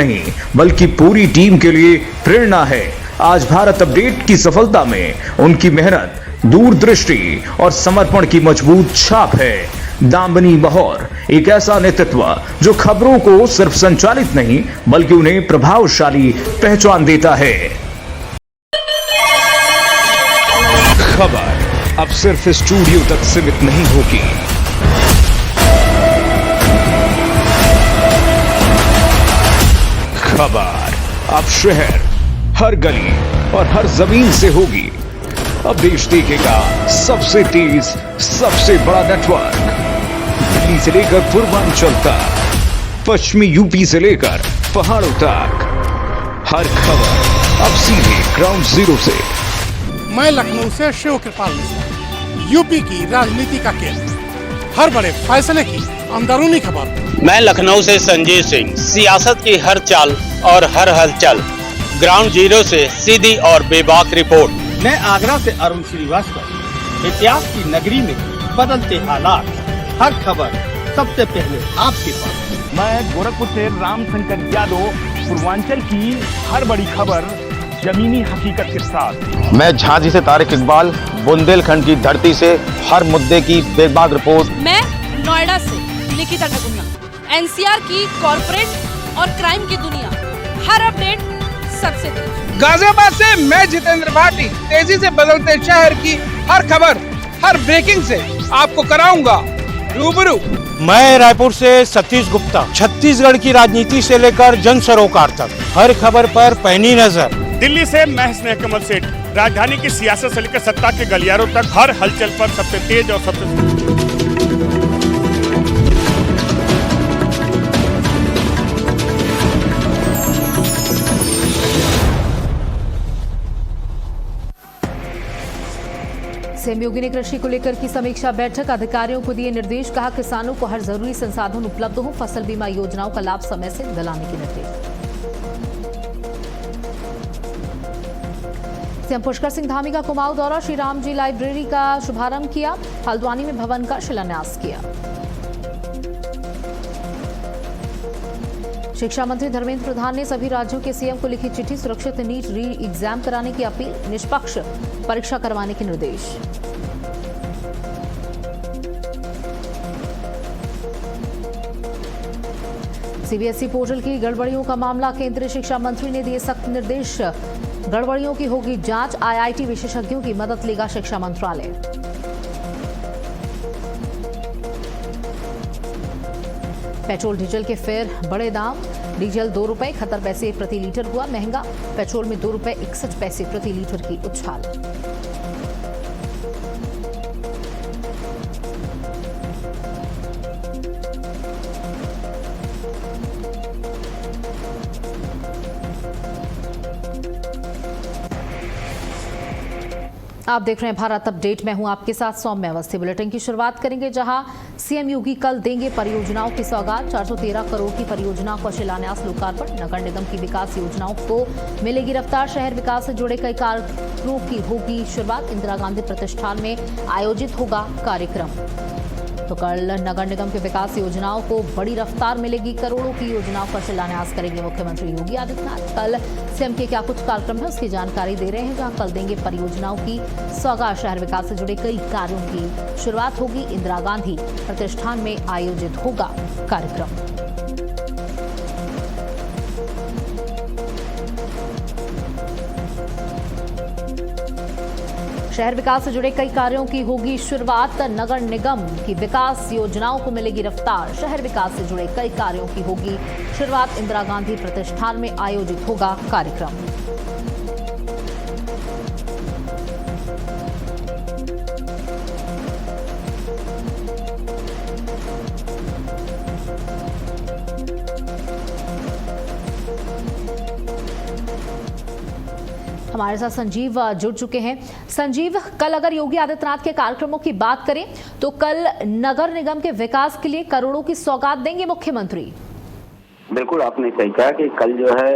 नहीं बल्कि पूरी टीम के लिए प्रेरणा है। आज भारत अपडेट की सफलता में उनकी मेहनत, दूरदृष्टि और समर्पण की मजबूत छाप है। दामिनी बहौर एक ऐसा नेतृत्व जो खबरों को सिर्फ संचालित नहीं बल्कि उन्हें प्रभावशाली पहचान देता है। खबर अब सिर्फ स्टूडियो तक सीमित नहीं होगी। खबर अब शहर, हर गली और हर जमीन से होगी। अब देश देखेगा सबसे तेज, सबसे बड़ा नेटवर्क। दिल्ली से लेकर पूर्वांचल तक, पश्चिमी यूपी से लेकर पहाड़ों तक, हर खबर अब सीधे ग्राउंड जीरो से। मैं लखनऊ से शिव कृपाल मिश्रा, यूपी की राजनीति का केंद्र, हर बड़े फैसले की अंदरूनी खबर। मैं लखनऊ से संजीव सिंह, सियासत की हर चाल और हर हलचल, ग्राउंड जीरो से सीधी और बेबाक रिपोर्ट। मैं आगरा से अरुण श्रीवास्तव, इतिहास की नगरी में बदलते हालात, हर खबर सबसे पहले आपके पास। मैं गोरखपुर से रामशंकर यादव, पूर्वांचल की हर बड़ी खबर जमीनी हकीकत के साथ। मैं झांसी से तारिक इकबाल, बुंदेलखंड की धरती से हर मुद्दे की बेबाक रिपोर्ट। मैं नोएडा से निकिता नगुन्ना, एनसीआर की कॉर्पोरेट और क्राइम की दुनिया, हर अपडेट सबसे तेज। गाजियाबाद से मैं जितेंद्र भाटी, तेजी से बदलते शहर की हर खबर, हर ब्रेकिंग से आपको कराऊंगा रूबरू। मैं रायपुर से सतीश गुप्ता, छत्तीसगढ़ की राजनीति से लेकर जन सरोकार तक, हर खबर पर पैनी नजर। दिल्ली से मैं स्नेह कमल सेठ, राजधानी की सियासत से लेकर सत्ता के गलियारों तक, हर हलचल पर सबसे तेज और सबसे। सीएम योगी ने कृषि को लेकर की समीक्षा बैठक, अधिकारियों को दिए निर्देश, कहा किसानों को हर जरूरी संसाधन उपलब्ध हो, फसल बीमा योजनाओं का लाभ समय से दिलाने के निर्देश। सीएम पुष्कर सिंह धामी का कुमाऊं दौरा, श्री राम जी लाइब्रेरी का शुभारंभ किया, हल्द्वानी में भवन का शिलान्यास किया। शिक्षा मंत्री धर्मेंद्र प्रधान ने सभी राज्यों के सीएम को लिखी चिट्ठी, सुरक्षित नीट री एग्जाम कराने की अपील, निष्पक्ष परीक्षा करवाने के निर्देश। सीबीएसई पोर्टल की गड़बड़ियों का मामला, केंद्रीय शिक्षा मंत्री ने दिए सख्त निर्देश, गड़बड़ियों की होगी जांच, आईआईटी विशेषज्ञों की मदद लेगा शिक्षा मंत्रालय। पेट्रोल डीजल के फिर बड़े दाम, डीजल 2 रुपए 71 पैसे प्रति लीटर हुआ महंगा, पेट्रोल में 2 रुपए 61 पैसे प्रति लीटर की उछाल। आप देख रहे हैं भारत अपडेट, मैं हूं आपके साथ सौम्य अवस्थी। बुलेटिन की शुरुआत करेंगे जहां सीएम योगी कल देंगे परियोजनाओं की सौगात, 413 करोड़ की परियोजनाओं का शिलान्यास लोकार्पण, नगर निगम की विकास योजनाओं को मिलेगी रफ्तार, शहर विकास से जुड़े कई कार्यों की होगी शुरुआत, इंदिरा गांधी प्रतिष्ठान में आयोजित होगा कार्यक्रम। तो कल नगर निगम के विकास योजनाओं को बड़ी रफ्तार मिलेगी, करोड़ों की योजनाओं का शिलान्यास करेंगे मुख्यमंत्री योगी आदित्यनाथ। कल सीएम के क्या कुछ कार्यक्रम है उसकी जानकारी दे रहे हैं, जहां कल देंगे परियोजनाओं की सौगात, शहर विकास से जुड़े कई कार्यों की शुरुआत होगी, इंदिरा गांधी प्रतिष्ठान में आयोजित होगा कार्यक्रम। शहर विकास से जुड़े कई कार्यों की होगी शुरुआत, नगर निगम की विकास योजनाओं को मिलेगी रफ्तार, शहर विकास से जुड़े कई कार्यों की होगी शुरुआत, इंदिरा गांधी प्रतिष्ठान में आयोजित होगा कार्यक्रम। हमारे साथ संजीव जुड़ चुके हैं। संजीव, कल अगर योगी आदित्यनाथ के कार्यक्रमों की बात करें तो कल नगर निगम के विकास के लिए करोड़ों की सौगात देंगे मुख्यमंत्री। बिल्कुल आपने सही कहा कि कल जो है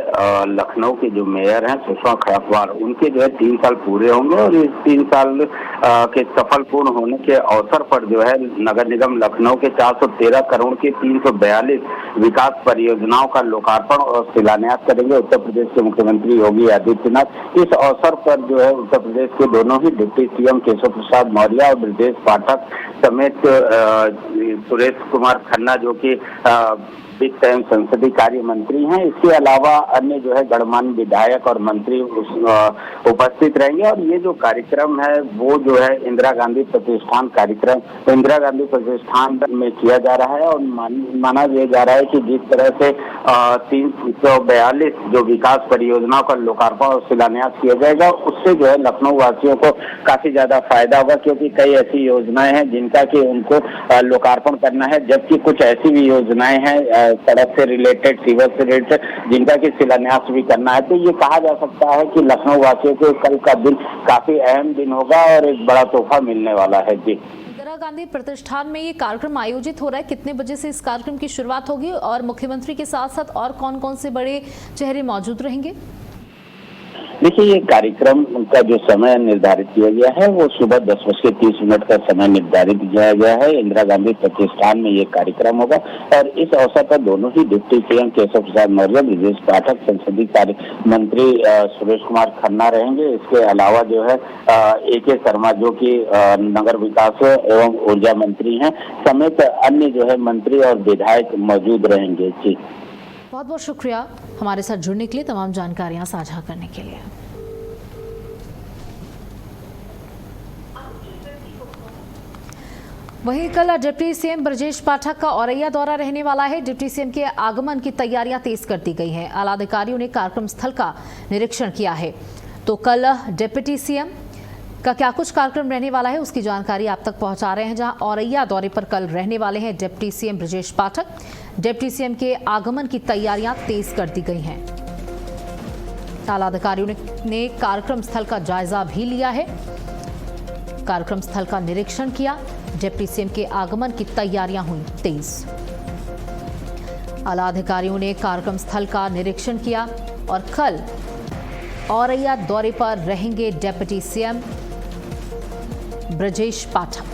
लखनऊ के जो मेयर हैं सुषमा खैरवार, उनके जो है 3 साल पूरे होंगे और इस 3 साल के सफल पूर्ण होने के अवसर पर जो है नगर निगम लखनऊ के 413 करोड़ की 342 विकास परियोजनाओं का लोकार्पण और शिलान्यास करेंगे उत्तर प्रदेश के मुख्यमंत्री योगी आदित्यनाथ। इस अवसर पर जो है उत्तर प्रदेश के दोनों ही डिप्टी सीएम केशव प्रसाद मौर्य और ब्रजेश पाठक समेत सुरेश कुमार खन्ना जो कि वित्त एवं संसदीय कार्य मंत्री हैं, इसके अलावा अन्य जो है गणमान्य विधायक और मंत्री उपस्थित रहेंगे। और ये जो कार्यक्रम है वो जो है इंदिरा गांधी प्रतिष्ठान कार्यक्रम इंदिरा गांधी प्रतिष्ठान में किया जा रहा है और माना ये जा रहा है कि जिस तरह से 342 जो विकास परियोजनाओं का लोकार्पण और शिलान्यास किया जाएगा, उससे जो है लखनऊ वासियों को काफी ज्यादा फायदा होगा, क्योंकि कई ऐसी योजनाएं हैं जिनका कि उनको लोकार्पण करना है, जबकि कुछ ऐसी भी योजनाएं हैं सड़क से रिलेटेड, सीवर से रिलेटेड, जिनका कि शिलान्यास भी करना है। तो ये कहा जा सकता है कि लखनऊ वासियों को कल का दिन काफी अहम दिन होगा और एक बड़ा तोहफा मिलने वाला है। जी, इंदिरा गांधी प्रतिष्ठान में ये कार्यक्रम आयोजित हो रहा है, कितने बजे से इस कार्यक्रम की शुरुआत होगी और मुख्यमंत्री के साथ साथ और कौन कौन से बड़े चेहरे मौजूद रहेंगे? देखिए, ये कार्यक्रम का जो समय निर्धारित किया गया है वो सुबह 10:30 का समय निर्धारित किया गया है। इंदिरा गांधी प्रतिष्ठान में ये कार्यक्रम होगा और इस अवसर पर दोनों ही डिप्टी सीएम केशव प्रसाद मौर्य, ब्रजेश पाठक, संसदीय कार्य मंत्री सुरेश कुमार खन्ना रहेंगे। इसके अलावा जो है AK शर्मा जो कि नगर विकास एवं ऊर्जा मंत्री हैं, समेत अन्य जो है मंत्री और विधायक मौजूद रहेंगे। जी, बहुत बहुत शुक्रिया हमारे साथ जुड़ने के लिए, तमाम जानकारियां साझा करने के लिए। वहीं कल डिप्टी सीएम ब्रजेश पाठक का औरैया दौरा रहने वाला है। डिप्टी सीएम के आगमन की तैयारियां तेज कर दी गई हैं। आला अधिकारियों ने कार्यक्रम स्थल का निरीक्षण किया है। तो कल डिप्टी सीएम का क्या कुछ कार्यक्रम रहने वाला है उसकी जानकारी आप तक पहुंचा रहे हैं। जहां औरैया दौरे पर कल रहने वाले हैं deputy CM Brajesh Pathak. Deputy CM के आगमन की तैयारियां तेज कर दी गई हैं। आला अधिकारियों ने कार्यक्रम स्थल का जायजा भी लिया है, कार्यक्रम स्थल का निरीक्षण किया। डिप्टी सीएम के आगमन की तैयारियां हुई तेज। आला अधिकारियों ने कार्यक्रम स्थल का निरीक्षण किया और कल औरैया दौरे पर रहेंगे deputy CM Brajesh Pathak.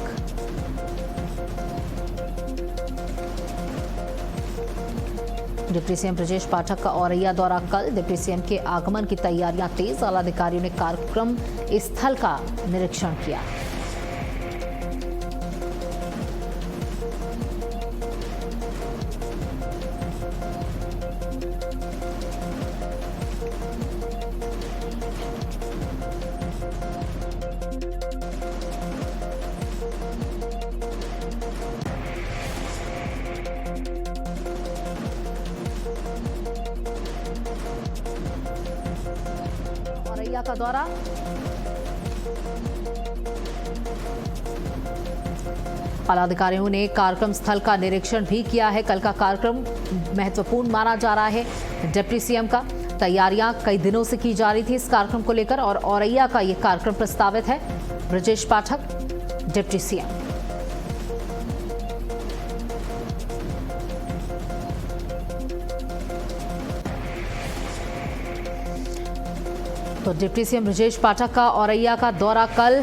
Deputy CM Brajesh Pathak का औरैया दौरा कल। डिप्टी सीएम के आगमन की तैयारियां तेज। आला अधिकारियों ने कार्यक्रम स्थल का निरीक्षण किया। औरैया का दौरा आला अधिकारियों ने कार्यक्रम स्थल का निरीक्षण भी किया है। कल का कार्यक्रम महत्वपूर्ण माना जा रहा है। डिप्टी सीएम का तैयारियां कई दिनों से की जा रही थी इस कार्यक्रम को लेकर और औरैया का यह कार्यक्रम प्रस्तावित है। Brajesh Pathak deputy CM. तो डिप्टी सीएम ब्रजेश पाठक का औरैया का दौरा कल।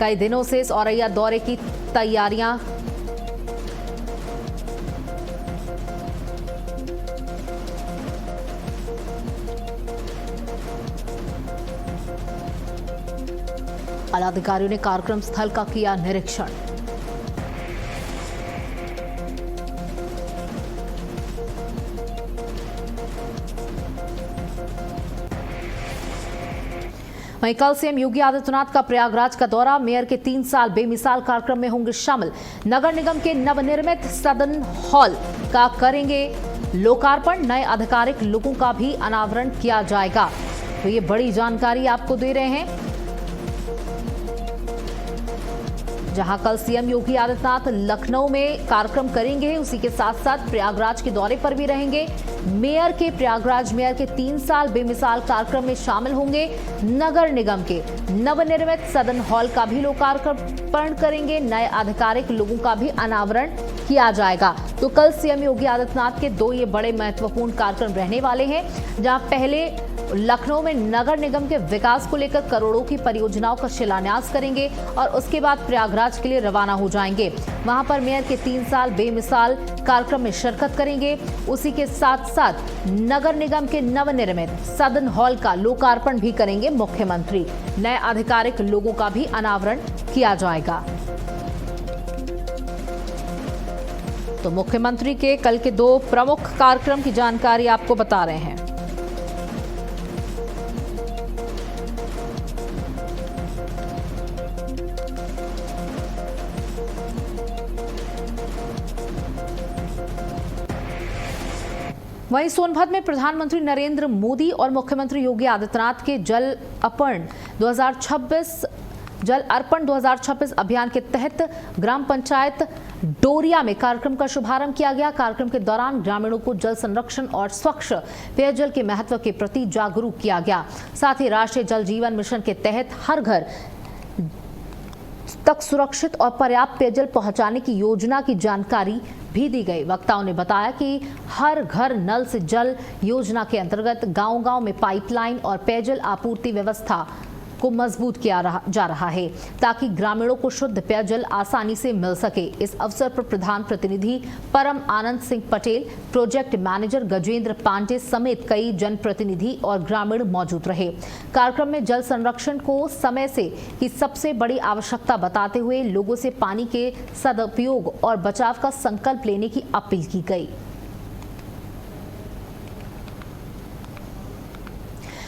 कई दिनों से इस औरैया दौरे की तैयारियां आला अधिकारियों ने कार्यक्रम स्थल का किया निरीक्षण। वहीं कल सीएम योगी आदित्यनाथ का प्रयागराज का दौरा। मेयर के 3 साल बेमिसाल कार्यक्रम में होंगे शामिल। नगर निगम के नवनिर्मित सदन हॉल का करेंगे लोकार्पण। नए आधिकारिक लोगों का भी अनावरण किया जाएगा। तो ये बड़ी जानकारी आपको दे रहे हैं। जहां कल सीएम योगी आदित्यनाथ लखनऊ में कार्यक्रम करेंगे, उसी के साथ साथ प्रयागराज के दौरे पर भी रहेंगे। मेयर के प्रयागराज मेयर के 3 साल बेमिसाल कार्यक्रम में शामिल होंगे। नगर निगम के नवनिर्मित सदन हॉल का भी लोकार्पण करेंगे। नए आधिकारिक लोगों का भी अनावरण किया जाएगा। तो कल सीएम योगी आदित्यनाथ के 2 ये बड़े महत्वपूर्ण कार्यक्रम रहने वाले हैं, जहां पहले लखनऊ में नगर निगम के विकास को लेकर करोड़ों की परियोजनाओं का शिलान्यास करेंगे और उसके बाद प्रयागराज के लिए रवाना हो जाएंगे। वहां पर मेयर के 3 साल बेमिसाल कार्यक्रम में शिरकत करेंगे। उसी के साथ साथ नगर निगम के नवनिर्मित सदन हॉल का लोकार्पण भी करेंगे मुख्यमंत्री। नए आधिकारिक लोगों का भी अनावरण किया जाएगा। तो मुख्यमंत्री के कल के 2 प्रमुख कार्यक्रम की जानकारी आपको बता रहे हैं। वहीं सोनभद्र में प्रधानमंत्री नरेंद्र मोदी और मुख्यमंत्री योगी आदित्यनाथ के जल अर्पण 2026 अभियान के तहत ग्राम पंचायत डोरिया में कार्यक्रम का शुभारंभ किया गया। कार्यक्रम के दौरान ग्रामीणों को जल संरक्षण और स्वच्छ पेयजल के महत्व के प्रति जागरूक किया गया। साथ ही राष्ट्रीय जल जीवन मिशन के तहत हर घर तक सुरक्षित और पर्याप्त पेयजल पहुंचाने की योजना की जानकारी भी दी गई। वक्ताओं ने बताया कि हर घर नल से जल योजना के अंतर्गत गांव-गांव में पाइपलाइन और पेयजल आपूर्ति व्यवस्था को मजबूत किया जा रहा है, ताकि ग्रामीणों को शुद्ध पेयजल आसानी से मिल सके। इस अवसर पर प्रधान प्रतिनिधि परम आनंद सिंह पटेल, प्रोजेक्ट मैनेजर गजेंद्र पांडे समेत कई जनप्रतिनिधि और ग्रामीण मौजूद रहे। कार्यक्रम में जल संरक्षण को समय से की सबसे बड़ी आवश्यकता बताते हुए लोगों से पानी के सदुपयोग और बचाव का संकल्प लेने की अपील की गई।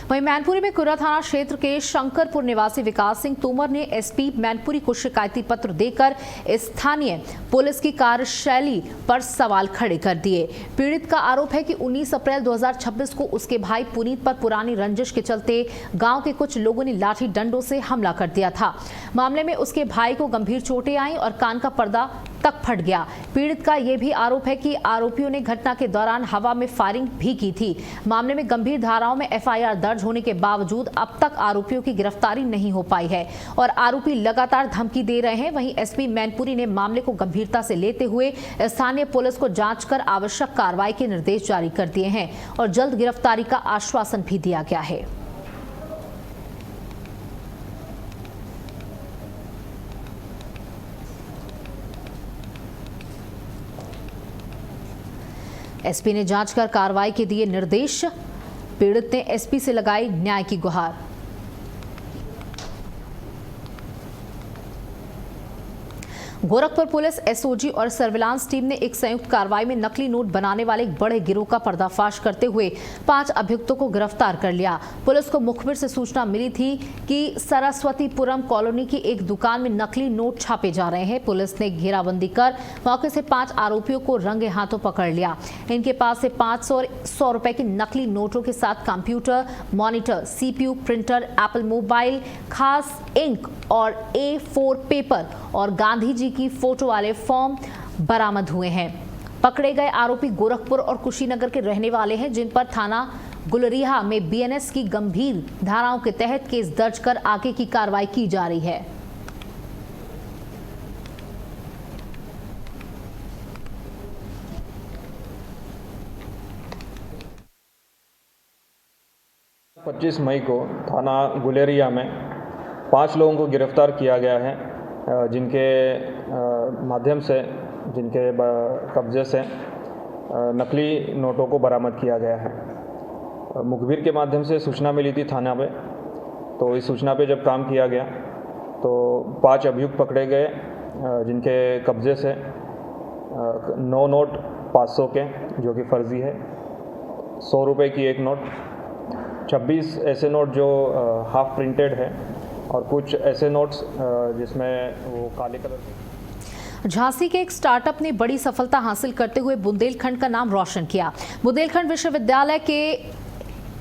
वहीं मैनपुरी में कुर्रा थाना क्षेत्र के शंकरपुर निवासी विकास सिंह तोमर ने एसपी मैनपुरी को शिकायती पत्र देकर स्थानीय पुलिस की कार्यशैली पर सवाल खड़े कर दिए। पीड़ित का आरोप है कि 19 अप्रैल 2026 को उसके भाई पुनीत पर पुरानी रंजिश के चलते गांव के कुछ लोगों ने लाठी डंडों से हमला कर दिया था। मामले में उसके भाई को गंभीर चोटें आईं और कान का पर्दा तक फट गया। पीड़ित का यह भी आरोप है कि आरोपियों ने घटना के दौरान हवा में फायरिंग भी की थी। मामले में गंभीर धाराओं में एफआईआर दर्ज होने के बावजूद अब तक आरोपियों की गिरफ्तारी नहीं हो पाई है और आरोपी लगातार धमकी दे रहे हैं। वहीं एसपी मैनपुरी ने मामले को गंभीरता से लेते हुए स्थानीय पुलिस को जांच कर आवश्यक कार्रवाई के निर्देश जारी कर दिए हैं और जल्द गिरफ्तारी का आश्वासन भी दिया गया है। एसपी ने जांच कर कार्रवाई के दिए निर्देश। पीड़ित ने एसपी से लगाई न्याय की गुहार। गोरखपुर पुलिस, एसओजी और सर्विलांस टीम ने एक संयुक्त कार्रवाई में नकली नोट बनाने वाले एक बड़े गिरोह का पर्दाफाश करते हुए 5 अभियुक्तों को गिरफ्तार कर लिया। पुलिस को मुखबिर से सूचना मिली थी कि सरस्वतीपुरम कॉलोनी की एक दुकान में नकली नोट छापे जा रहे हैं। पुलिस ने घेराबंदी कर मौके से 5 आरोपियों को रंगे हाथों पकड़ लिया। इनके पास से 500 और 100 रुपए की नकली नोटों के साथ computer, monitor, CPU, printer, Apple mobile, खास इंक और A4 पेपर और गांधी जी की फोटो वाले फॉर्म बरामद हुए हैं। पकड़े गए आरोपी गोरखपुर और कुशीनगर के रहने वाले हैं, जिन पर थाना गुलरिहा में बीएनएस की गंभीर धाराओं के तहत केस दर्ज कर आगे की कार्रवाई की जा रही है। पच्चीस मई को थाना गुलेरिया में 5 लोगों को गिरफ्तार किया गया है, जिनके माध्यम से, जिनके कब्जे से नकली नोटों को बरामद किया गया है। मुखबिर के माध्यम से सूचना मिली थी थाना पे, तो इस सूचना पे जब काम किया गया तो 5 अभियुक्त पकड़े गए, जिनके कब्जे से 9 नोट 500 के जो कि फर्जी है, 100 रुपये की एक नोट, 26 ऐसे नोट जो हाफ प्रिंटेड है और कुछ ऐसे नोट्स जिसमें वो काले कलर के। झांसी के एक स्टार्टअप ने बड़ी सफलता हासिल करते हुए बुंदेलखंड का नाम रोशन किया। बुंदेलखंड विश्वविद्यालय के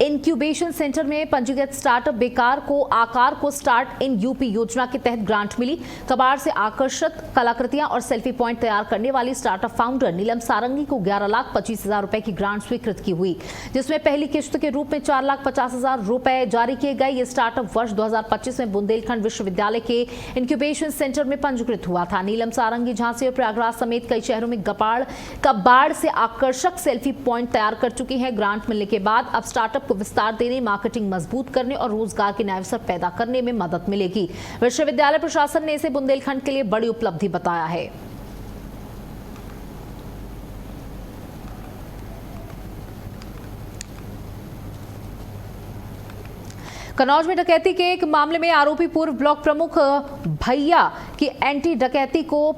इंक्यूबेशन सेंटर में पंजीकृत स्टार्टअप बेकार को आकार को स्टार्ट इन यूपी योजना के तहत ग्रांट मिली। कबाड़ से आकर्षक कलाकृतियां और सेल्फी पॉइंट तैयार करने वाली स्टार्टअप फाउंडर नीलम सारंगी को 11,25,000 रुपए की ग्रांट स्वीकृत की हुई, जिसमें पहली किश्त के रूप में 4,50,000 रुपए जारी किए गए। ये स्टार्टअप वर्ष 2025 में बुंदेलखंड विश्वविद्यालय के इंक्यूबेशन सेंटर में पंजीकृत हुआ था। नीलम सारंगी झांसी और प्रयागराज समेत कई शहरों में कबाड़ से आकर्षक सेल्फी पॉइंट तैयार कर चुकी है। ग्रांट मिलने के बाद अब स्टार्टअप को विस्तार देने, मार्केटिंग मजबूत करने और रोजगार के नए अवसर पैदा करने में मदद मिलेगी। विश्वविद्यालय प्रशासन ने इसे बुंदेलखंड के लिए बड़ी उपलब्धि बताया है। कन्नौज में डकैती के एक मामले में आरोपी पूर्व ब्लॉक प्रमुख भैया की एंटी डकैती को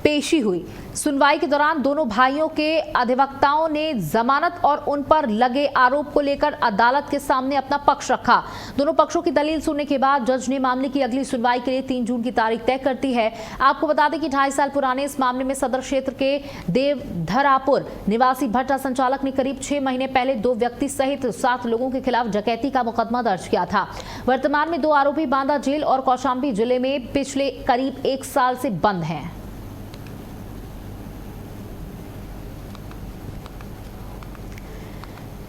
पेशी हुई। सुनवाई के दौरान दोनों भाइयों के अधिवक्ताओं ने जमानत और उन पर लगे आरोप को लेकर अदालत के सामने अपना पक्ष रखा। दोनों पक्षों की दलील सुनने के बाद जज ने मामले की अगली सुनवाई के लिए 3 जून की तारीख तय कर दी है। आपको बता दें कि 2.5 साल पुराने इस मामले में सदर क्षेत्र के देवधरापुर निवासी भट्टा संचालक ने करीब 6 महीने पहले 2 व्यक्ति सहित 7 लोगों के खिलाफ डकैती का मुकदमा दर्ज किया था। वर्तमान में 2 आरोपी बांदा जेल और कौशाम्बी जिले में पिछले करीब 1 साल से बंद हैं।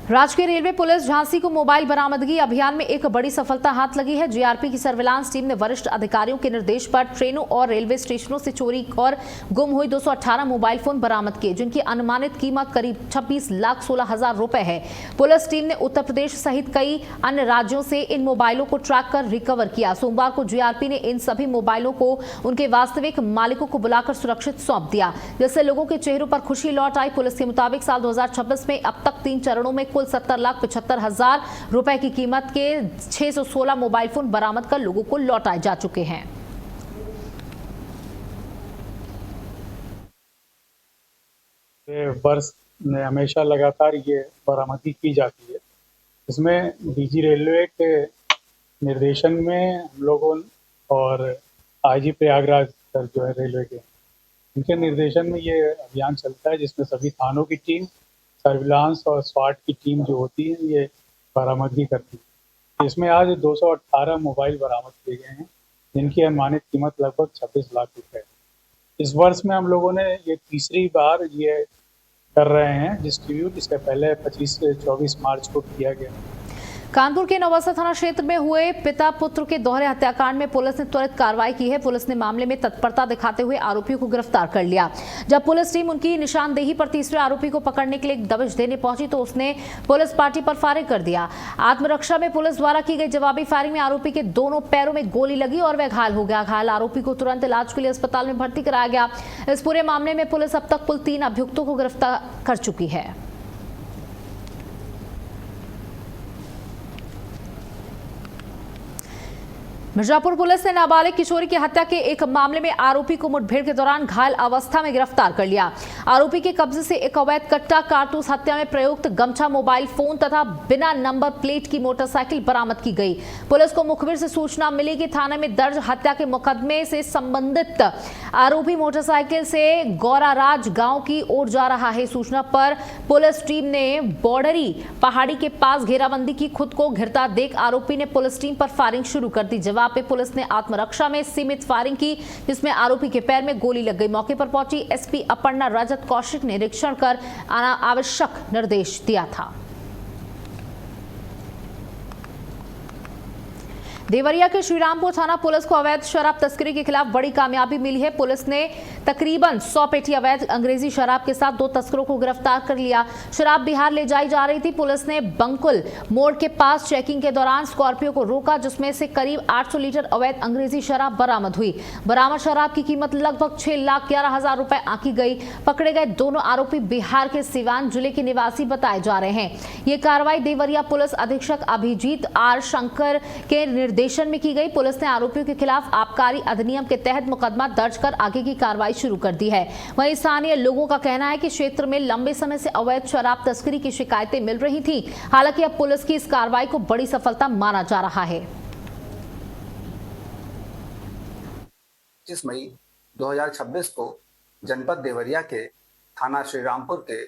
राजकीय रेलवे पुलिस झांसी को मोबाइल बरामदगी अभियान में एक बड़ी सफलता हाथ लगी है। जीआरपी की सर्विलांस टीम ने वरिष्ठ अधिकारियों के निर्देश पर ट्रेनों और रेलवे स्टेशनों से चोरी और गुम हुई 218 मोबाइल फोन बरामद किए, जिनकी अनुमानित कीमत करीब 26,16,000 रुपए है। पुलिस टीम ने उत्तर प्रदेश सहित कई अन्य राज्यों से इन मोबाइलों को ट्रैक कर रिकवर किया। सोमवार को जीआरपी ने इन सभी मोबाइलों को उनके वास्तविक मालिकों को बुलाकर सुरक्षित सौंप दिया, जिससे लोगों के चेहरों पर खुशी लौट आई। पुलिस के मुताबिक साल 2026 में अब तक 3 चरणों में कुल 70,75,000 रुपए की कीमत के 616 मोबाइल फोन बरामद कर लोगों को लौटाए जा चुके हैं। वर्ष में हमेशा लगातार ये बरामदगी की जाती है। इसमें डीजी रेलवे के निर्देशन में हम लोगों और आईजी प्रयागराज सर जो है रेलवे के, उनके निर्देशन में ये अभियान चलता है, जिसमें सभी थानों की टीम, सर्विलांस और स्वाट की टीम जो होती है ये बरामदगी करती है। इसमें आज 218 मोबाइल बरामद किए गए हैं, जिनकी अनुमानित कीमत लगभग 26 लाख रुपए है। इस वर्ष में हम लोगों ने ये तीसरी बार ये कर रहे हैं डिस्ट्रीब्यूट। इसके पहले 25 से 24 मार्च को किया गया। कानपुर के नौबस्ता थाना क्षेत्र में हुए पिता पुत्र के दोहरे हत्याकांड में पुलिस ने त्वरित कार्रवाई की है। पुलिस ने मामले में तत्परता दिखाते हुए आरोपियों को गिरफ्तार कर लिया। जब पुलिस टीम उनकी निशानदेही पर तीसरे आरोपी को पकड़ने के लिए दबिश देने पहुंची तो उसने पुलिस पार्टी पर फायरिंग कर दिया। आत्मरक्षा में पुलिस द्वारा की गई जवाबी फायरिंग में आरोपी के दोनों पैरों में गोली लगी और वह घायल हो गया। घायल आरोपी को तुरंत इलाज के लिए अस्पताल में भर्ती कराया गया। इस पूरे मामले में पुलिस अब तक कुल 3 अभियुक्तों को गिरफ्तार कर चुकी है। मिर्जापुर पुलिस ने नाबालिग किशोरी की हत्या के एक मामले में आरोपी को मुठभेड़ के दौरान घायल अवस्था में गिरफ्तार कर लिया। आरोपी के कब्जे से एक अवैध कट्टा, कारतूस, हत्या में प्रयुक्त गमछा, मोबाइल फोन तथा बिना नंबर प्लेट की मोटरसाइकिल बरामद की गई। पुलिस को मुखबिर से सूचना मिली कि थाने में दर्ज हत्या के मुकदमे से संबंधित आरोपी मोटरसाइकिल से गौराराज गांव की ओर जा रहा है। सूचना पर पुलिस टीम ने बॉर्डरी पहाड़ी के पास घेराबंदी की। खुद को घिरता देख आरोपी ने पुलिस टीम पर फायरिंग शुरू कर दी। जवाब पे पुलिस ने आत्मरक्षा में सीमित फायरिंग की, जिसमें आरोपी के पैर में गोली लग गई। मौके पर पहुंची एसपी अपर्णा रजत कौशिक ने निरीक्षण कर आवश्यक निर्देश दिया था। देवरिया के श्रीरामपुर थाना पुलिस को अवैध शराब तस्करी के खिलाफ बड़ी कामयाबी मिली है। पुलिस ने तकरीबन 100 पेटी अवैध अंग्रेजी शराब के साथ 2 तस्करों को गिरफ्तार कर लिया। शराब बिहार ले जाई जा रही थी। पुलिस ने बंकुल मोड़ के पास चेकिंग के दौरान स्कॉर्पियो को रोका, जिसमें से करीब 800 लीटर अवैध अंग्रेजी शराब बरामद हुई। बरामद शराब की कीमत लगभग 6,11,000 रुपए आंकी गई। पकड़े गए दोनों आरोपी बिहार के सिवान जिले के निवासी बताए जा रहे हैं। ये कार्रवाई देवरिया पुलिस अधीक्षक अभिजीत आर शंकर के निर्देशन में की गई। पुलिस ने आरोपियों के खिलाफ आबकारी अधिनियम के तहत मुकदमा दर्ज कर आगे की कार्रवाई शुरू कर दी है। वहीं स्थानीय लोगों का कहना है कि क्षेत्र में लंबे समय से अवैध शराब तस्करी की शिकायतें मिल रही थी। हालांकि अब पुलिस की इस कार्रवाई को बड़ी सफलता माना जा रहा है। 25 मई 2026 को जनपद देवरिया के थाना श्रीरामपुर के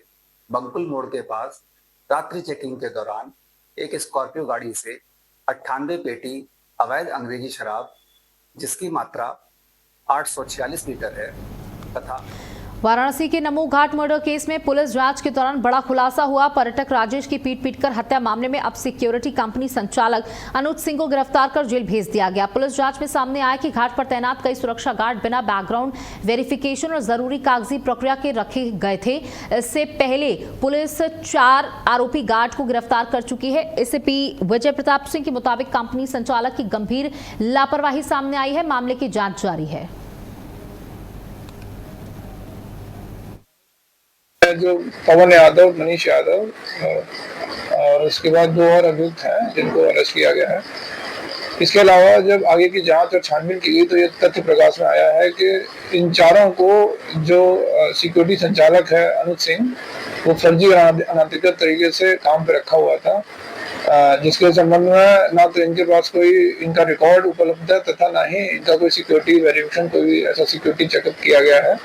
बंकुल मोड़ के पास रात्रि चेकिंग के दौरान एक स्कॉर्पियो गाड़ी से 98 पेटी अवैध अंग्रेजी शराब जिसकी मात्रा 846 लीटर है तथा वाराणसी के नमो घाट मर्डर केस में पुलिस जांच के दौरान बड़ा खुलासा हुआ। पर्यटक राजेश की पीट-पीटकर हत्या मामले में अब सिक्योरिटी कंपनी संचालक अनुज सिंह को गिरफ्तार कर जेल भेज दिया गया। पुलिस जांच में सामने आया कि घाट पर तैनात कई सुरक्षा गार्ड बिना बैकग्राउंड वेरिफिकेशन और जरूरी कागजी प्रक्रिया के रखे गए थे। इससे पहले पुलिस 4 आरोपी गार्ड को गिरफ्तार कर चुकी है। एसीपी विजय प्रताप सिंह के मुताबिक कंपनी संचालक की गंभीर लापरवाही सामने आई है। मामले की जांच जारी है। जो पवन यादव, मनीष यादव और उसके बाद 2 और अभियुक्त हैं जिनको अरेस्ट किया गया है। इसके अलावा जब आगे की जांच और छानबीन की गई तो ये तथ्य प्रकाश में आया है कि इन चारों को जो सिक्योरिटी संचालक है अनुज सिंह, वो फर्जी अनधिकृत तरीके से काम पे रखा हुआ था, जिसके संबंध में ना तो इनके पास कोई इनका रिकॉर्ड उपलब्ध है तथा ना ही इनका कोई सिक्योरिटी वेरिफिकेशन, कोई ऐसा सिक्योरिटी चेकअप किया गया है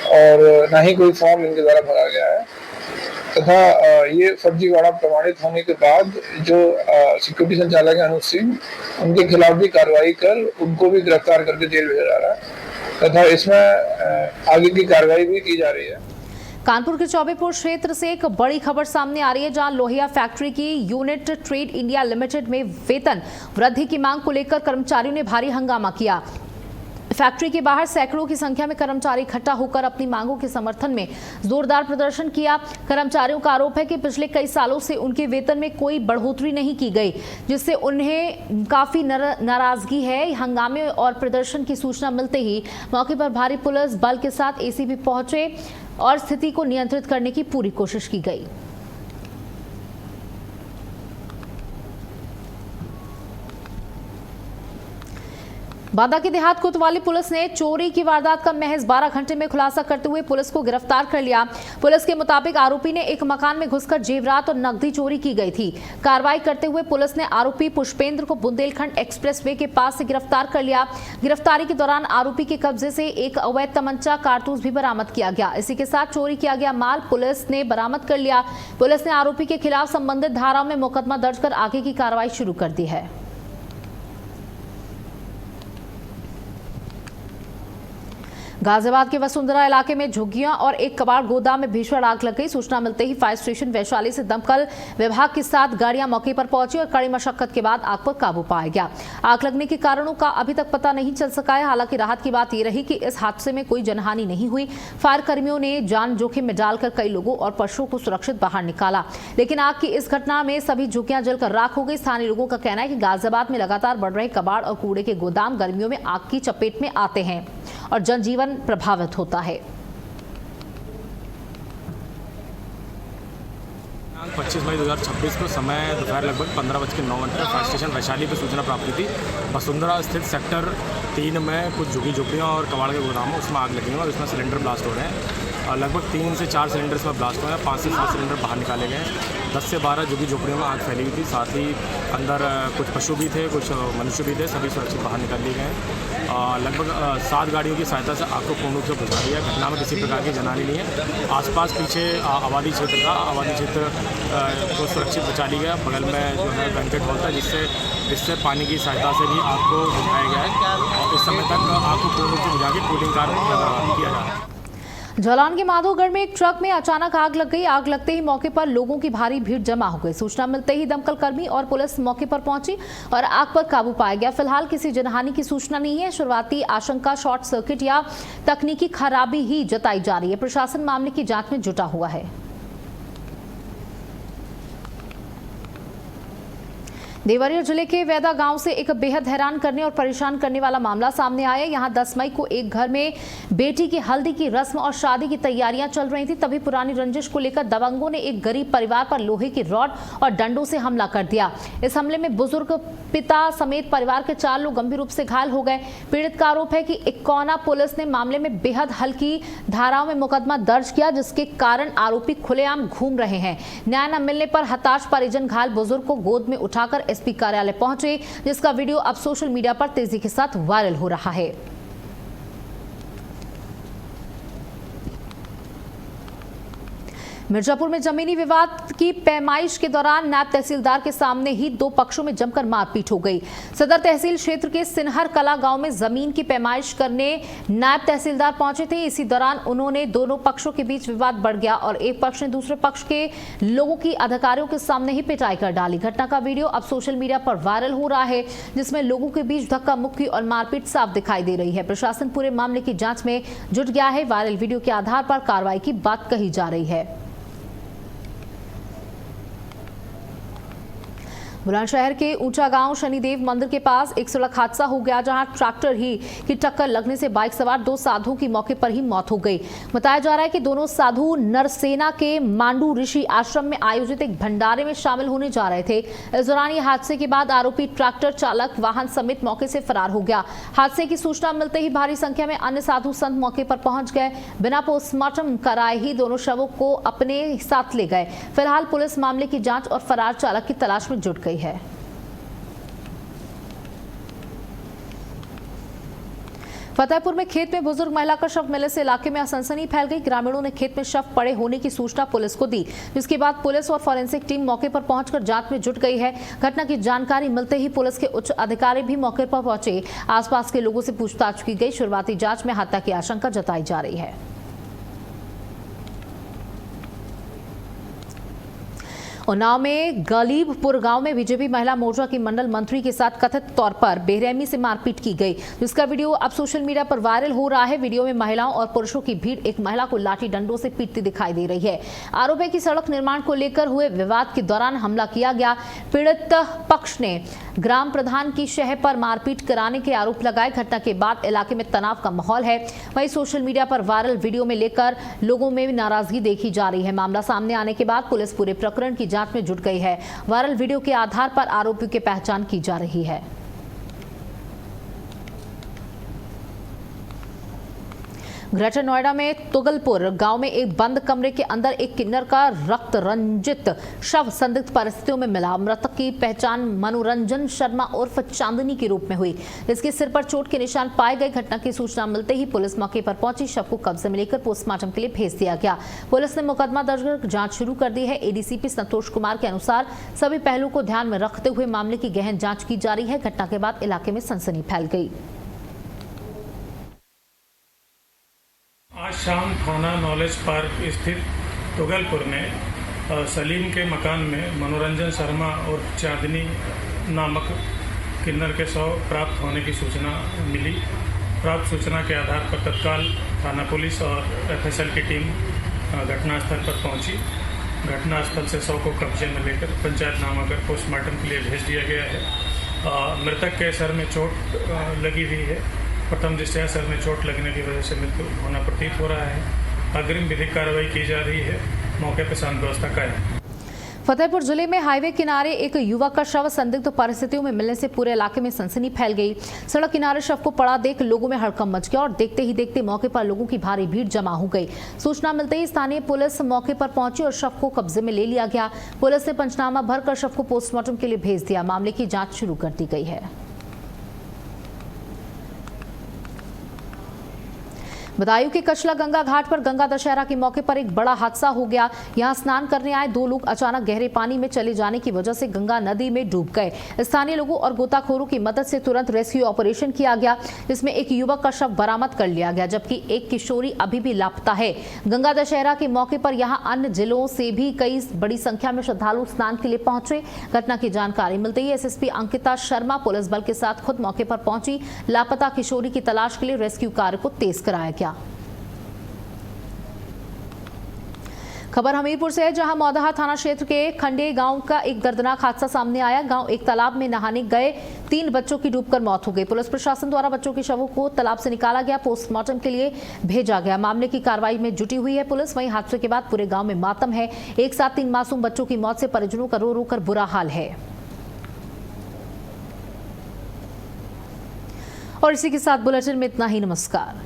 और ना ही कोई फॉर्म इनके द्वारा भरा गया है तथा ये फर्जीवाड़ा प्रमाणित होने के बाद जो सिक्योरिटी संचालक है अनुज सिंह, उनके खिलाफ भी कार्रवाई कर उनको भी गिरफ्तार करके जेल भेजा जा रहा है तथा इसमें आगे की कार्रवाई भी की जा रही है। कानपुर के चौबेपुर क्षेत्र से एक बड़ी खबर सामने आ रही है, जहां लोहिया फैक्ट्री की यूनिट ट्रेड इंडिया लिमिटेड में वेतन वृद्धि की मांग को लेकर कर्मचारियों ने भारी हंगामा किया। फैक्ट्री के बाहर सैकड़ों की संख्या में कर्मचारी इकट्ठा होकर अपनी मांगों के समर्थन में जोरदार प्रदर्शन किया। कर्मचारियों का आरोप है कि पिछले कई सालों से उनके वेतन में कोई बढ़ोतरी नहीं की गई, जिससे उन्हें काफी नाराजगी है। हंगामे और प्रदर्शन की सूचना मिलते ही मौके पर भारी पुलिस बल के साथ एसीबी पहुंचे और स्थिति को नियंत्रित करने की पूरी कोशिश की गई। बांदा की देहात कोतवाली पुलिस ने चोरी की वारदात का महज 12 घंटे में खुलासा करते हुए पुलिस को गिरफ्तार कर लिया। पुलिस के मुताबिक आरोपी ने एक मकान में घुसकर जेवरात और नकदी चोरी की गई थी। कार्रवाई करते हुए पुलिस ने आरोपी पुष्पेंद्र को बुंदेलखंड एक्सप्रेसवे के पास से गिरफ्तार कर लिया। गिरफ्तारी के दौरान आरोपी के कब्जे से एक अवैध तमंचा कारतूस भी बरामद किया गया। इसी के साथ चोरी किया गया माल पुलिस ने बरामद कर लिया। पुलिस ने आरोपी के खिलाफ संबंधित धाराओं में मुकदमा दर्ज कर आगे की कार्रवाई शुरू कर दी है। गाजियाबाद के वसुंधरा इलाके में झुग्गियां और एक कबाड़ गोदाम में भीषण आग लग गई। सूचना मिलते ही फायर स्टेशन वैशाली से दमकल विभाग के साथ गाड़ियां मौके पर पहुंची और कड़ी मशक्कत के बाद आग पर काबू पाया गया। आग लगने के कारणों का अभी तक पता नहीं चल सका है। हालांकि राहत की बात यह रही कि इस हादसे में कोई जनहानि नहीं हुई। फायर कर्मियों ने जान जोखिम में डालकर कई लोगों और पशुओं को सुरक्षित बाहर निकाला, लेकिन आग की इस घटना में सभी झुग्गियां जलकर राख हो गई। स्थानीय लोगों का कहना है कि गाजियाबाद में लगातार बढ़ रहे कबाड़ और कूड़े के गोदाम गर्मियों में आग की चपेट में आते हैं और जनजीवन प्रभावित होता है। 25 मई 2026 को समय दोपहर लगभग 15:09 पर फायर स्टेशन वैशाली पर सूचना प्राप्त हुई थी। वसुंधरा स्थित सेक्टर 3 में कुछ झुग्गी झोपड़ियाँ और कबाड़ के गोदाम है, उसमें आग लगी है और उसमें सिलेंडर ब्लास्ट हो रहे हैं। लगभग 3 से 4 सिलेंडर इसमें ब्लास्ट हुए हैं, 5 से 7 सिलेंडर बाहर निकाले गए। 10 से 12 झुग्गी झोपड़ियों में आग फैली हुई थी। साथ ही अंदर कुछ पशु भी थे, कुछ मनुष्य भी थे, सभी सुरक्षित बाहर निकाल लिए गए। लगभग 7 गाड़ियों की सहायता से आग को पूर्ण रूप से बुझा दिया। घटना में किसी प्रकार की जनहानि नहीं है। आसपास पीछे आबादी क्षेत्र था, आबादी क्षेत्र को सुरक्षित बचा लिया गया। बगल में जो है बैंकेट हॉल था, जिससे पानी की सहायता से भी आग को बुझाया गया है और इस समय तक आग को पूर्ण रूप से बुझा के कूलिंग कार्य किया जा रहा है। जालौन के माधोगढ़ में एक ट्रक में अचानक आग लग गई। आग लगते ही मौके पर लोगों की भारी भीड़ जमा हो गई। सूचना मिलते ही दमकल कर्मी और पुलिस मौके पर पहुंची और आग पर काबू पाया गया। फिलहाल किसी जनहानि की सूचना नहीं है। शुरुआती आशंका शॉर्ट सर्किट या तकनीकी खराबी ही जताई जा रही है। प्रशासन मामले की जांच में जुटा हुआ है। देवरिया जिले के वैदा गांव से एक बेहद हैरान करने और परेशान करने वाला मामला सामने आया। यहां 10 मई को एक घर में बेटी की हल्दी की रस्म और शादी की तैयारियां चल रही थी। तभी पुरानी रंजिश को लेकर दबंगों ने एक गरीब परिवार पर लोहे की रॉड और डंडों से हमला कर दिया। इस हमले में बुजुर्ग पिता समेत परिवार के 4 लोग गंभीर रूप से घायल हो गए। पीड़ित का आरोप है कि इक्कौना पुलिस ने मामले में बेहद हल्की धाराओं में मुकदमा दर्ज किया, जिसके कारण आरोपी खुलेआम घूम रहे हैं। न्याय न मिलने पर हताश परिजन घायल बुजुर्ग को गोद में उठाकर एसपी कार्यालय पहुंचे, जिसका वीडियो अब सोशल मीडिया पर तेजी के साथ वायरल हो रहा है। मिर्जापुर में जमीनी विवाद की पैमाइश के दौरान नायब तहसीलदार के सामने ही दो पक्षों में जमकर मारपीट हो गई। सदर तहसील क्षेत्र के सिनहर कला गांव में जमीन की पैमाइश करने नायब तहसीलदार पहुंचे थे। इसी दौरान उन्होंने दोनों पक्षों के बीच विवाद बढ़ गया और एक पक्ष ने दूसरे पक्ष के लोगों की अधिकारियों के सामने ही पिटाई कर डाली। घटना का वीडियो अब सोशल मीडिया पर वायरल हो रहा है, जिसमें लोगों के बीच धक्का मुक्की और मारपीट साफ दिखाई दे रही है। प्रशासन पूरे मामले की जांच में जुट गया है। वायरल वीडियो के आधार पर कार्रवाई की बात कही जा रही है। बुलंदशहर के ऊंचा गांव शनिदेव मंदिर के पास एक सड़क हादसा हो गया, जहां ट्रैक्टर ही की टक्कर लगने से बाइक सवार दो साधुओं की मौके पर ही मौत हो गई। बताया जा रहा है कि दोनों साधु नरसेना के मांडू ऋषि आश्रम में आयोजित एक भंडारे में शामिल होने जा रहे थे। इस दौरान ये हादसे के बाद आरोपी ट्रैक्टर चालक वाहन समेत मौके से फरार हो गया। हादसे की सूचना मिलते ही भारी संख्या में अन्य साधु संत मौके पर पहुंच गए। बिना पोस्टमार्टम कराए ही दोनों शवों को अपने साथ ले गए। फिलहाल पुलिस मामले की जांच और फरार चालक की तलाश में जुट गई है। फतेहपुर में खेत में बुजुर्ग महिला का शव मिलने से इलाके में सनसनी फैल गई। ग्रामीणों ने खेत में शव पड़े होने की सूचना पुलिस को दी, जिसके बाद पुलिस और फॉरेंसिक टीम मौके पर पहुंचकर जांच में जुट गई है। घटना की जानकारी मिलते ही पुलिस के उच्च अधिकारी भी मौके पर पहुंचे। आसपास के लोगों से पूछताछ की गई। शुरुआती जांच में हत्या की आशंका जताई जा रही है। उन्नाव में गलीबपुर गांव में बीजेपी महिला मोर्चा की मंडल मंत्री के साथ कथित तौर पर बेरहमी से मारपीट की गई, जिसका वीडियो अब सोशल मीडिया पर वायरल हो रहा है। वीडियो में महिलाओं और पुरुषों की भीड़ एक महिला को लाठी डंडों से पीटती दिखाई दे रही है। आरोप है कि सड़क निर्माण को लेकर हुए विवाद के दौरान हमला किया गया। पीड़ित पक्ष ने ग्राम प्रधान की शह पर मारपीट कराने के आरोप लगाए। घटना के बाद इलाके में तनाव का माहौल है। वहीं सोशल मीडिया पर वायरल वीडियो में लेकर लोगों में नाराजगी देखी जा रही है। मामला सामने आने के बाद पुलिस पूरे प्रकरण की जांच में जुट गई है। वायरल वीडियो के आधार पर आरोपियों की पहचान की जा रही है। ग्रेटर नोएडा में तुगलपुर गांव में एक बंद कमरे के अंदर एक किन्नर का रक्त रंजित शव संदिग्ध परिस्थितियों में मिला। मृतक की पहचान मनोरंजन शर्मा उर्फ चांदनी के रूप में हुई। इसके सिर पर चोट के निशान पाए गए। घटना की सूचना मिलते ही पुलिस मौके पर पहुंची। शव को कब्जे में लेकर पोस्टमार्टम के लिए भेज दिया गया। पुलिस ने मुकदमा दर्ज कर जांच शुरू कर दी है। एडीसीपी संतोष कुमार के अनुसार सभी पहलुओं को ध्यान में रखते हुए मामले की गहन जांच की जा रही है। घटना के बाद इलाके में सनसनी फैल गई। आज शाम थाना नॉलेज पार्क स्थित तुगलपुर में सलीम के मकान में मनोरंजन शर्मा और चांदनी नामक किन्नर के शव प्राप्त होने की सूचना मिली। प्राप्त सूचना के आधार पर तत्काल थाना पुलिस और एफएसएल की टीम घटनास्थल पर पहुंची। घटनास्थल से शव को कब्जे में लेकर पंचायतनामा कर पोस्टमार्टम के लिए भेज दिया गया है। मृतक के सर में चोट लगी हुई है। प्रथम दृष्टया सर में चोट लगने की वजह से मृत्यु होना प्रतीत हो रहा है। अग्रिम विधिक कार्रवाई की जा रही है। मौके पर शांति व्यवस्था कायम। फतेहपुर जिले में हाईवे किनारे एक युवक का शव संदिग्ध परिस्थितियों में मिलने से पूरे इलाके में सनसनी फैल गई। सड़क किनारे शव को पड़ा देख लोगों में हड़कंप मच गया और देखते ही देखते मौके पर लोगों की भारी भीड़ जमा हो गई। सूचना मिलते ही स्थानीय पुलिस मौके पर पहुंची और शव को कब्जे में ले लिया गया। पुलिस ने पंचनामा भरकर शव को पोस्टमार्टम के लिए भेज दिया। मामले की जाँच शुरू कर दी गई है। बदायूं के कचला गंगा घाट पर गंगा दशहरा के मौके पर एक बड़ा हादसा हो गया। यहां स्नान करने आए दो लोग अचानक गहरे पानी में चले जाने की वजह से गंगा नदी में डूब गए। स्थानीय लोगों और गोताखोरों की मदद से तुरंत रेस्क्यू ऑपरेशन किया गया, जिसमें एक युवक का शव बरामद कर लिया गया, जबकि एक किशोरी अभी भी लापता है। गंगा दशहरा के मौके पर यहां अन्य जिलों से भी कई बड़ी संख्या में श्रद्धालु स्नान के लिए पहुंचे। घटना की जानकारी मिलते ही एसएसपी अंकिता शर्मा पुलिस बल के साथ खुद मौके पर पहुंची। लापता किशोरी की तलाश के लिए रेस्क्यू कार्य को तेज कराया गया। खबर हमीरपुर से है, जहां मौदहा थाना क्षेत्र के खंडे गांव का एक दर्दनाक हादसा सामने आया। गांव एक तालाब में नहाने गए 3 बच्चों की डूबकर मौत हो गई। पुलिस प्रशासन द्वारा बच्चों के शवों को तालाब से निकाला गया, पोस्टमार्टम के लिए भेजा गया। मामले की कार्रवाई में जुटी हुई है पुलिस। वहीं हादसे के बाद पूरे गांव में मातम है। एक साथ 3 मासूम बच्चों की मौत से परिजनों का रो रो कर बुरा हाल है। और इसी के साथ बुलेटिन में इतना ही। नमस्कार।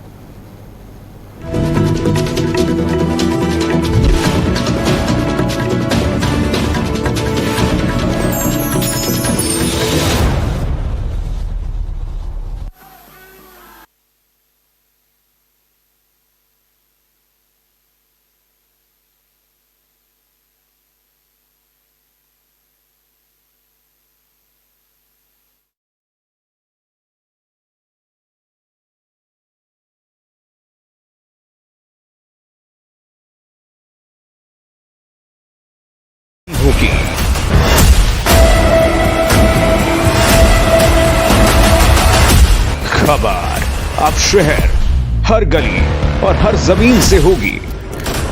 खबर अब शहर, हर गली और हर जमीन से होगी।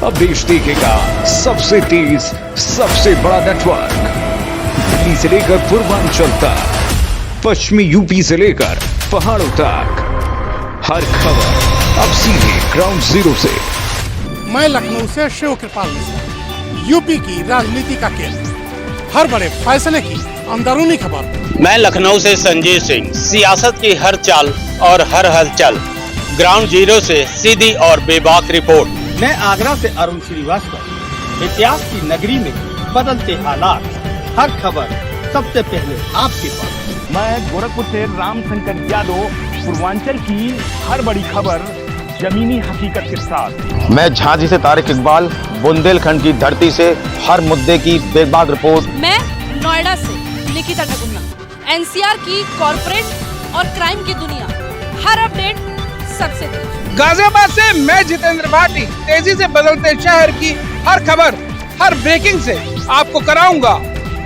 अब देश देखेगा सबसे तेज, सबसे बड़ा नेटवर्क। दिल्ली से लेकर पूर्वांचल तक, पश्चिमी यूपी से लेकर पहाड़ों तक, हर खबर अब सीधे ग्राउंड जीरो से। मैं लखनऊ से शिव कृपाल मिश्रा, यूपी की राजनीति का केंद्र, हर बड़े फैसले की अंदरूनी खबर। मैं लखनऊ से संजय सिंह, सियासत की हर चाल और हर हलचल, ग्राउंड जीरो से सीधी और बेबाक रिपोर्ट। मैं आगरा से अरुण श्रीवास्तव, इतिहास की नगरी में बदलते हालात, हर खबर सबसे पहले आपके पास। मैं गोरखपुर से रामशंकर यादव, पूर्वांचल की हर बड़ी खबर जमीनी हकीकत के साथ। मैं झांसी से तारिक इकबाल, बुंदेलखंड की धरती से हर मुद्दे की बेबाक रिपोर्ट। मैं नोएडा से निकिता नगुन्ना, एनसीआर की कॉर्पोरेट और क्राइम की दुनिया, हर अपडेट सबसे तेज। गाजियाबाद से मैं जितेंद्र भाटी, तेजी से बदलते शहर की हर खबर, हर ब्रेकिंग से आपको कराऊंगा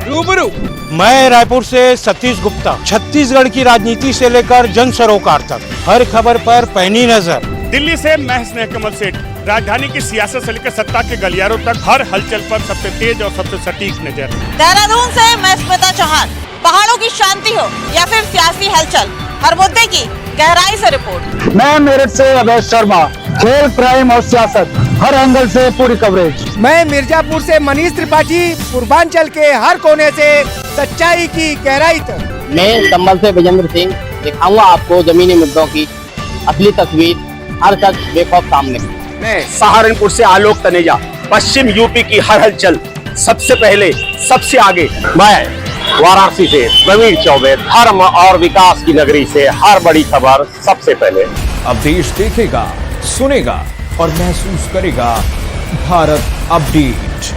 रूबरू। मैं रायपुर से सतीश गुप्ता, छत्तीसगढ़ की राजनीति से लेकर जन सरोकार तक हर खबर पर पैनी नजर। दिल्ली से मैं स्नेह कमल सेठ, राजधानी की सियासत से लेकर सत्ता के गलियारों तक हर हलचल पर सबसे तेज और सबसे सटीक नजर। देहरादून से मैं स्मिता चौहान, पहाड़ों की शांति हो या फिर सियासी हलचल, हर मुद्दे की गहराई से रिपोर्ट। मैं मेरठ से अभय शर्मा, खेल, क्राइम और सियासत, हर एंगल से पूरी कवरेज। मैं मिर्जापुर से मनीष त्रिपाठी, पूर्वांचल के हर कोने से सच्चाई की गहराई तक। मैं संभल से विजेंद्र सिंह, दिखाऊंगा आपको जमीनी मुद्दों की असली तस्वीर, हर तक बेखौफ सामने। मैं सहारनपुर से आलोक तनेजा, पश्चिम यूपी की हर हलचल सबसे पहले सबसे आगे। मैं वाराणसी से प्रवीण चौबे, धर्म और विकास की नगरी से हर बड़ी खबर सबसे पहले। अब देश देखेगा, सुनेगा और महसूस करेगा भारत अपडेट।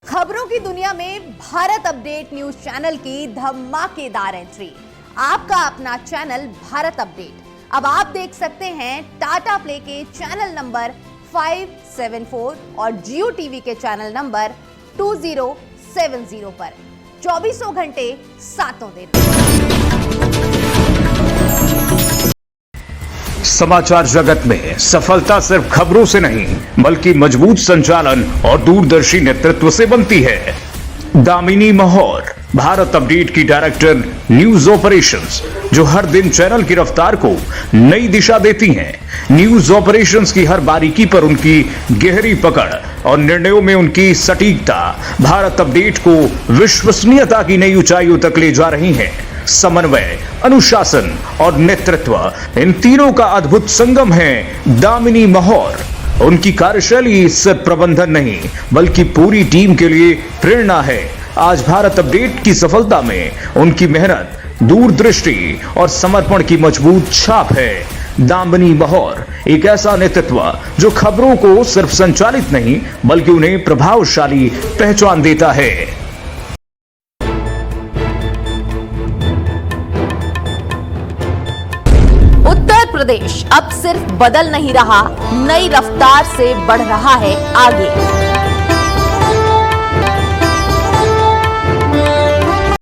खबरों की दुनिया में भारत अपडेट न्यूज चैनल की धमाकेदार एंट्री। आपका अपना चैनल भारत अपडेट अब आप देख सकते हैं टाटा प्ले के चैनल नंबर 574 और जियो टीवी के चैनल नंबर 2070 पर 24 घंटे 7 दिन। समाचार जगत में सफलता सिर्फ खबरों से नहीं बल्कि मजबूत संचालन और दूरदर्शी नेतृत्व से बनती है। दामिनी महौर, भारत अपडेट की डायरेक्टर न्यूज ऑपरेशंस, जो हर दिन चैनल की रफ्तार को नई दिशा देती हैं। न्यूज ऑपरेशंस की हर बारीकी पर उनकी गहरी पकड़ और निर्णयों में उनकी सटीकता भारत अपडेट को विश्वसनीयता की नई ऊंचाइयों तक ले जा रही हैं। समन्वय, अनुशासन और नेतृत्व, इन तीनों का अद्भुत संगम है दामिनी महौर। उनकी कार्यशैली सिर्फ प्रबंधन नहीं बल्कि पूरी टीम के लिए प्रेरणा है। आज भारत अपडेट की सफलता में उनकी मेहनत, दूरदृष्टि और समर्पण की मजबूत छाप है। दामिनी महौर एक ऐसा नेतृत्व जो खबरों को सिर्फ संचालित नहीं बल्कि उन्हें प्रभावशाली पहचान देता है। उत्तर प्रदेश अब सिर्फ बदल नहीं रहा, नई रफ्तार से बढ़ रहा है आगे।